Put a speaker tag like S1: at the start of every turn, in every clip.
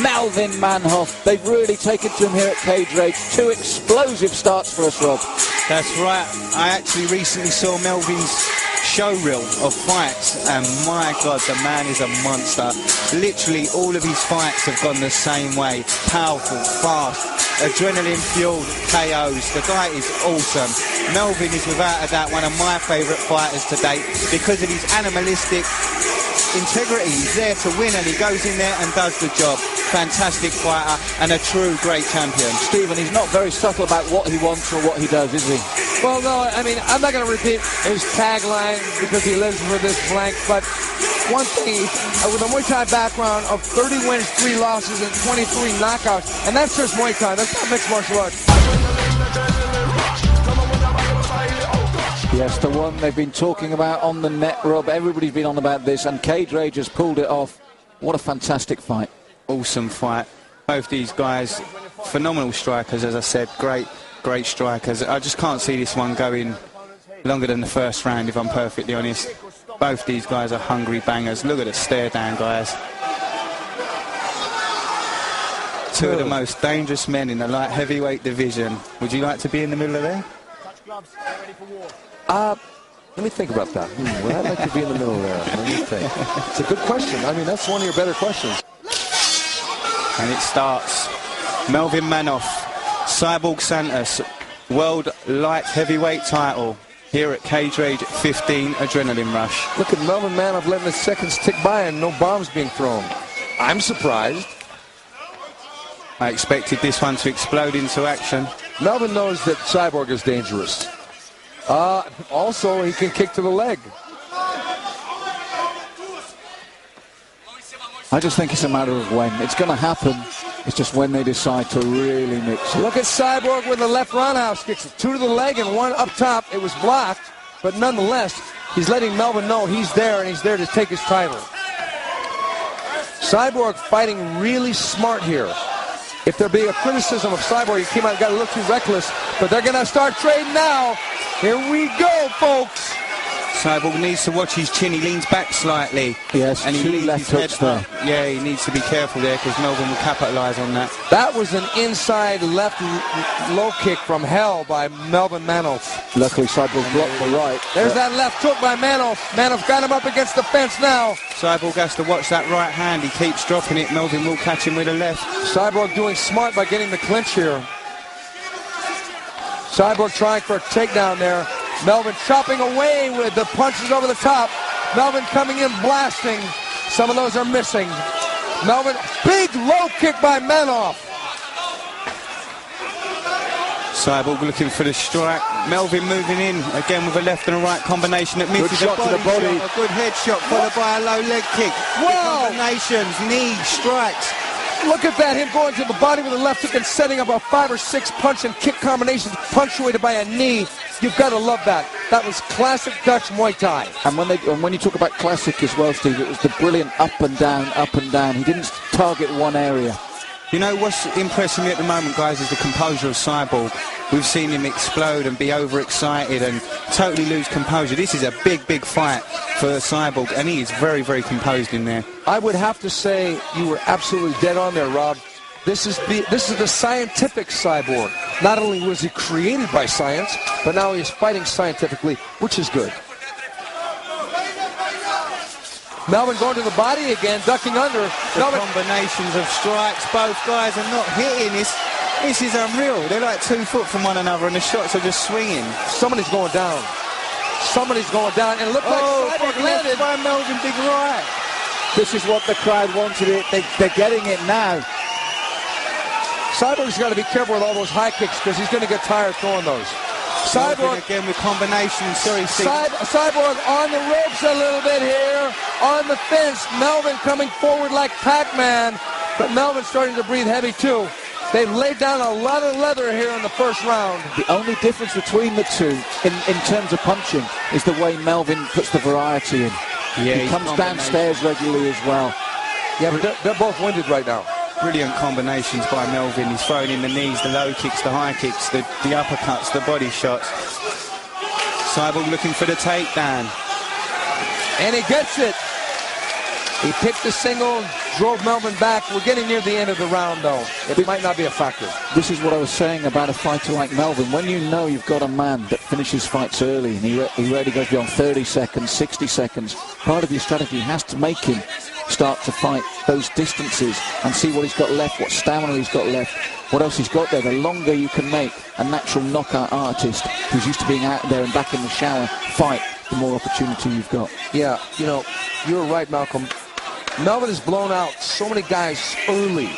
S1: Melvin Manhoef. They've really taken to him here at Cage Rage. 2 explosive starts for us, Rob.
S2: That's right. I actually recently saw Melvin's show reel of fights, and my God, the man is a monster. Literally all of his fights have gone the same way. Powerful, fast, adrenaline-fueled KOs. The guy is awesome. Melvin is without a doubt one of my favourite fighters to date because of his animalistic integrity. He's there to win, and he goes in there and does the job. Fantastic fighter and a true great champion.
S1: Stephen, he's not very subtle about what he wants or what he does, is he?
S3: Well, no, I mean, I'm not going to repeat his tagline because he lives for this blank, but one thing, with a Muay Thai background of 30 wins, 3 losses, and 23 knockouts, and that's just Muay Thai, that's not mixed martial arts.
S1: Yes, the one they've been talking about on the net, Rob. Everybody's been on about this, and Cage Rage has pulled it off. What a fantastic fight.
S2: Awesome fight. Both these guys, phenomenal strikers, as I said. Great strikers. I just can't see this one going longer than the first round, if I'm perfectly honest. Both these guys are hungry bangers. Look at the stare down, guys. 2 of the most dangerous men in the light heavyweight division. Would you like to be in the middle of there?
S3: Let me think about that. Would I like to be in the middle there? Let me think. It's a good question. I mean, that's one of your better questions.
S2: And it starts. Melvin Manhoef, Cyborg Santos, World Light Heavyweight title here at Cage Rage 15 Adrenaline Rush.
S3: Look at Melvin Manhoef letting the seconds tick by and no bombs being thrown. I'm surprised.
S2: I expected this one to explode into action.
S3: Melvin knows that Cyborg is dangerous. Also, he can kick to the leg.
S1: I just think it's a matter of when. It's going to happen. It's just when they decide to really mix it.
S3: Look at Cyborg with the left roundhouse kicks. 2 to the leg and 1 up top. It was blocked, but nonetheless, he's letting Melvin know he's there, and he's there to take his title. Cyborg fighting really smart here. If there be a criticism of Cyborg, he came out and got a little too reckless, but they're going to start trading now. Here we go, folks.
S2: Cyborg needs to watch his chin. He leans back slightly.
S1: Yes,
S2: and he
S1: 2
S2: leans
S1: left
S2: his head
S1: hooks there.
S2: up. Yeah, he needs to be careful there because Melvin will capitalise on that.
S3: That was an inside left low kick from hell by Melvin Manhoef.
S1: Luckily, Cyborg blocked the right.
S3: There's that left hook by Manhoef. Manhoef got him up against the fence now.
S2: Cyborg has to watch that right hand. He keeps dropping it. Melvin will catch him with a left.
S3: Cyborg doing smart by getting the clinch here. Cyborg trying for a takedown there. Melvin chopping away with the punches over the top. Melvin coming in blasting. Some of those are missing. Melvin, big low kick by Manhoef.
S2: Cyborg looking for the strike. Melvin moving in again with a left and a right combination that misses.
S1: Good shot to the body.
S2: Shot, a good head shot followed by a low leg kick.
S3: Whoa!
S2: Combinations, knees, strikes.
S3: Look at that, him going to the body with a left hook and setting up a 5 or 6 punch and kick combinations punctuated by a knee. You've got to love that. That was classic Dutch Muay Thai.
S1: And when you talk about classic as well, Steve, it was the brilliant up and down, up and down. He didn't target one area.
S2: You know what's impressing me at the moment, guys, is the composure of Cyborg. We've seen him explode and be overexcited and totally lose composure. This is a big fight for Cyborg, and he is very, very composed in there.
S3: I would have to say you were absolutely dead on there, Rob. This is the scientific Cyborg. Not only was he created by science, but now he's fighting scientifically, which is good. Melvin going to the body again, ducking under. Melvin.
S2: Combinations of strikes. Both guys are not hitting. This is unreal. They're like 2 foot from one another, and the shots are just swinging.
S3: Somebody's going down. Somebody's going down, and it looked like Cyborg landed
S2: by Melvin, big right.
S1: This is what the crowd wanted. They're getting it now.
S3: Cyborg's got to be careful with all those high kicks because he's going to get tired throwing those.
S2: Cyborg again with combinations. Sorry, Steve.
S3: Cyborg on the ropes a little bit here. On the fence. Melvin coming forward like Pac-Man. But Melvin's starting to breathe heavy too. They've laid down a lot of leather here in the first round.
S1: The only difference between the two in terms of punching is the way Melvin puts the variety in.
S2: Yeah,
S1: he comes downstairs regularly as well.
S3: Yeah, but they're both winded right now.
S2: Brilliant combinations by Melvin. He's throwing in the knees, the low kicks, the high kicks, the uppercuts, the body shots. Cyborg looking for the takedown.
S3: And he gets it. He picked the single, drove Melvin back. We're getting near the end of the round, though. It might not be a factor.
S1: This is what I was saying about a fighter like Melvin. When you know you've got a man that finishes fights early, and he rarely goes beyond 30 seconds, 60 seconds, part of your strategy has to make him start to fight those distances and see what he's got left, what stamina he's got left, what else he's got there. The longer you can make a natural knockout artist who's used to being out there and back in the shower fight, the more opportunity you've got.
S3: Yeah, you know, you're right, Malcolm. Melvin has blown out so many guys early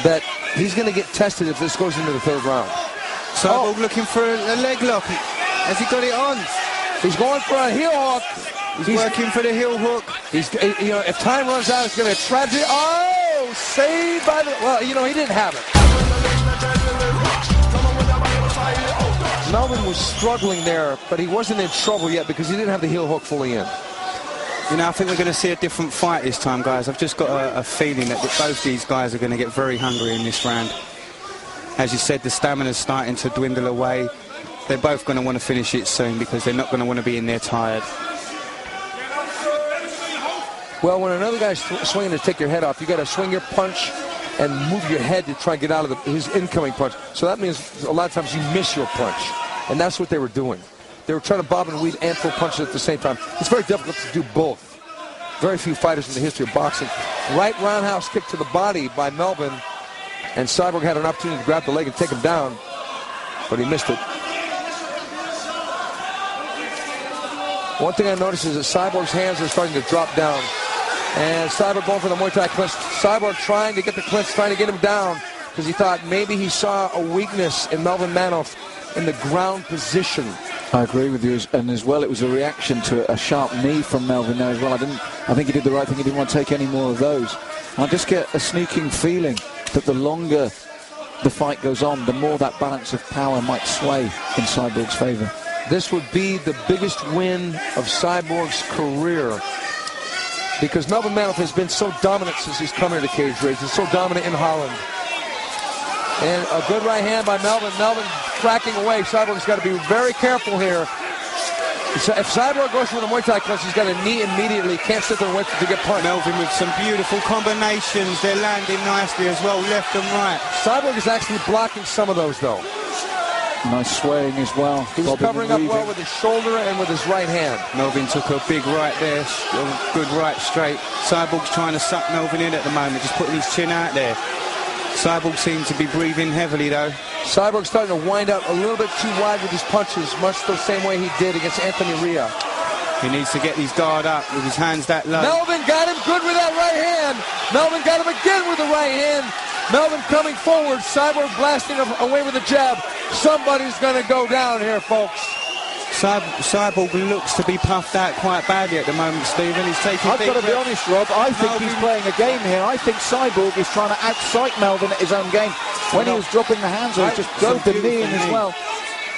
S3: that he's going to get tested if this goes into the third round.
S2: Cyborg looking for a leg lock. Has he got it on?
S3: He's going for a heel hook.
S2: He's working for the heel hook.
S3: You know, if time runs out, it's going to be a tragedy. Oh, saved by the... Well, you know, he didn't have it. Melvin was struggling there, but he wasn't in trouble yet because he didn't have the heel hook fully in.
S2: You know, I think we're going to see a different fight this time, guys. I've just got a feeling that both these guys are going to get very hungry in this round. As you said, the stamina's starting to dwindle away. They're both going to want to finish it soon because they're not going to want to be in there tired.
S3: Well, when another guy's swinging to take your head off, you got to swing your punch and move your head to try and get out of his incoming punch. So that means a lot of times you miss your punch. And that's what they were doing. They were trying to bob and weave and throw punches at the same time. It's very difficult to do both. Very few fighters in the history of boxing. Right roundhouse kick to the body by Melvin. And Cyborg had an opportunity to grab the leg and take him down, but he missed it. One thing I noticed is that Cyborg's hands are starting to drop down. And Cyborg going for the Muay Thai clinch. Cyborg trying to get the clinch, trying to get him down, because he thought maybe he saw a weakness in Melvin Manhoef in the ground position.
S1: I agree with you, and as well, it was a reaction to a sharp knee from Melvin there as well. I think he did the right thing. He didn't want to take any more of those. I just get a sneaking feeling that the longer the fight goes on, the more that balance of power might sway in Cyborg's favor.
S3: This would be the biggest win of Cyborg's career, because Melvin Manhoef has been so dominant since he's come here to Cage Rage. He's so dominant in Holland. And a good right hand by Melvin. Melvin cracking away. Cyborg's got to be very careful here. If Cyborg goes for the Muay Thai clinch, he's got a knee immediately. Can't sit there and wait to get punched.
S2: Melvin with some beautiful combinations. They're landing nicely as well, left and right.
S3: Cyborg is actually blocking some of those, though.
S1: Nice swaying as well.
S3: He was covering up well with his shoulder and with his right hand.
S2: Melvin took a big right there, a good right straight. Cyborg's trying to suck Melvin in at the moment, just putting his chin out there. Cyborg seems to be breathing heavily, though.
S3: Cyborg's starting to wind out a little bit too wide with his punches, much the same way he did against Anthony Ria.
S2: He needs to get his guard up with his hands that low.
S3: Melvin got him good with that right hand. Melvin got him again with the right hand. Melvin coming forward. Cyborg blasting away with a jab. Somebody's going to go down here, folks.
S2: Cyborg looks to be puffed out quite badly at the moment, Stephen. He's taking
S1: I've got to be honest, Rob. I think he's playing a game here. I think Cyborg is trying to outsight Melvin at his own game. When he was dropping the hands, he just drove the knee in as well.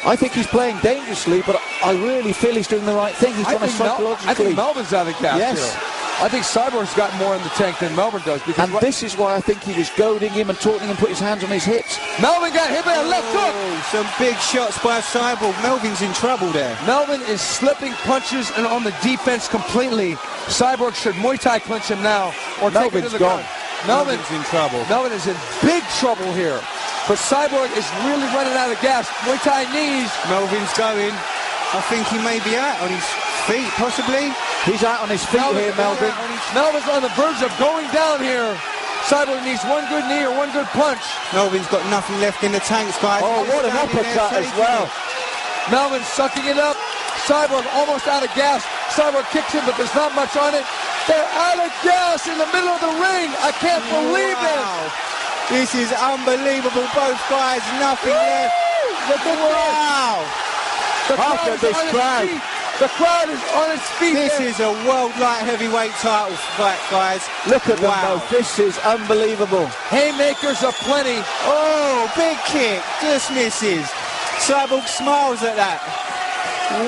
S1: I think he's playing dangerously, but I really feel he's doing the right thing. He's trying to psychologically...
S3: I think Melvin's out of the cast.
S1: Yes.
S3: Here. I think Cyborg's got more in the tank than Melvin does.
S1: And this is why I think he was goading him and taunting him, put his hands on his hips.
S3: Melvin got hit by a left hook.
S2: Some big shots by Cyborg. Melvin's in trouble there.
S3: Melvin is slipping punches and on the defense completely. Cyborg should Muay Thai clinch him now or take him to the ground.
S2: Melvin's in trouble.
S3: Melvin is in big trouble here. But Cyborg is really running out of gas. Muay Thai knees.
S2: Melvin's going. I think he may be out on his feet, possibly.
S1: He's out on his feet here, Melvin.
S3: Melvin's on the verge of going down here. Cyborg needs one good knee or one good punch.
S2: Melvin's got nothing left in the tanks, guys.
S1: Oh, what an uppercut as well.
S3: Melvin's sucking it up. Cyborg almost out of gas. Cyborg kicks him, but there's not much on it. They're out of gas in the middle of the ring. I can't believe this.
S2: This is unbelievable. Both guys, nothing left.
S3: Look at wow. The crowd is on its feet.
S2: This is a world light heavyweight title fight, guys.
S1: Look at them both. This is unbelievable.
S3: Haymakers aplenty.
S2: Oh, big kick. Just misses. Cyborg smiles at that.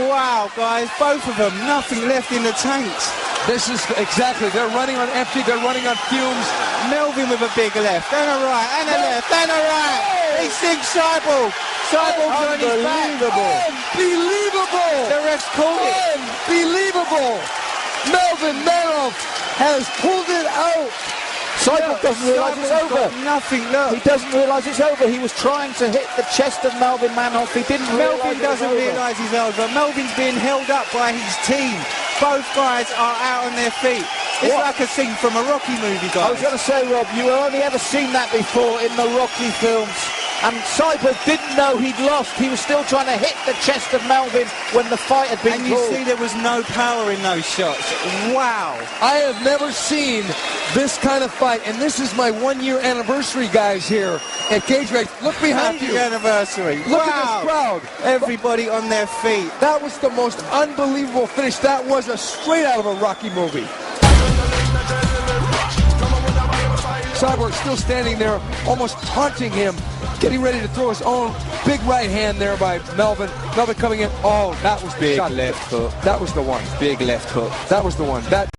S2: Wow, guys. Both of them. Nothing left in the tanks.
S3: This is exactly. They're running on empty. They're running on fumes.
S2: Melvin with a big left and a right and a left and a right. He sinks Cyborg. Cyborg's on his back.
S3: Unbelievable.
S2: The ref's called it.
S3: Unbelievable. Melvin Manhoef has pulled it out.
S1: Cyborg doesn't realise it's
S2: Cyborg's
S1: over.
S2: got nothing, look.
S1: He doesn't realise it's over. He was trying to hit the chest of Melvin Manhoef. He didn't realise
S2: Melvin
S1: it was
S2: doesn't
S1: over.
S2: realise he's over. Melvin's being held up by his team. Both guys are out on their feet. It's like a scene from a Rocky movie, guys.
S1: I was going to say, Rob, you only ever seen that before in the Rocky films. And Cyborg didn't know he'd lost. He was still trying to hit the chest of Melvin when the fight had been
S2: And you
S1: called.
S2: see there was no power in those shots. Wow.
S3: I have never seen this kind of fight, and this is my 1-year anniversary, guys, here at Cage Rage. Look behind
S2: Happy
S3: you.
S2: anniversary.
S3: Look
S2: wow.
S3: at this crowd.
S2: Everybody on their feet.
S3: That was the most unbelievable finish. That was a straight out of a Rocky movie. Cyborg still standing there, almost taunting him, getting ready to throw his own big right hand there by Melvin. Melvin coming in. Oh, that was
S2: Big
S3: shot.
S2: left hook.
S3: That was the one.
S2: Big left hook.
S3: That was the one. That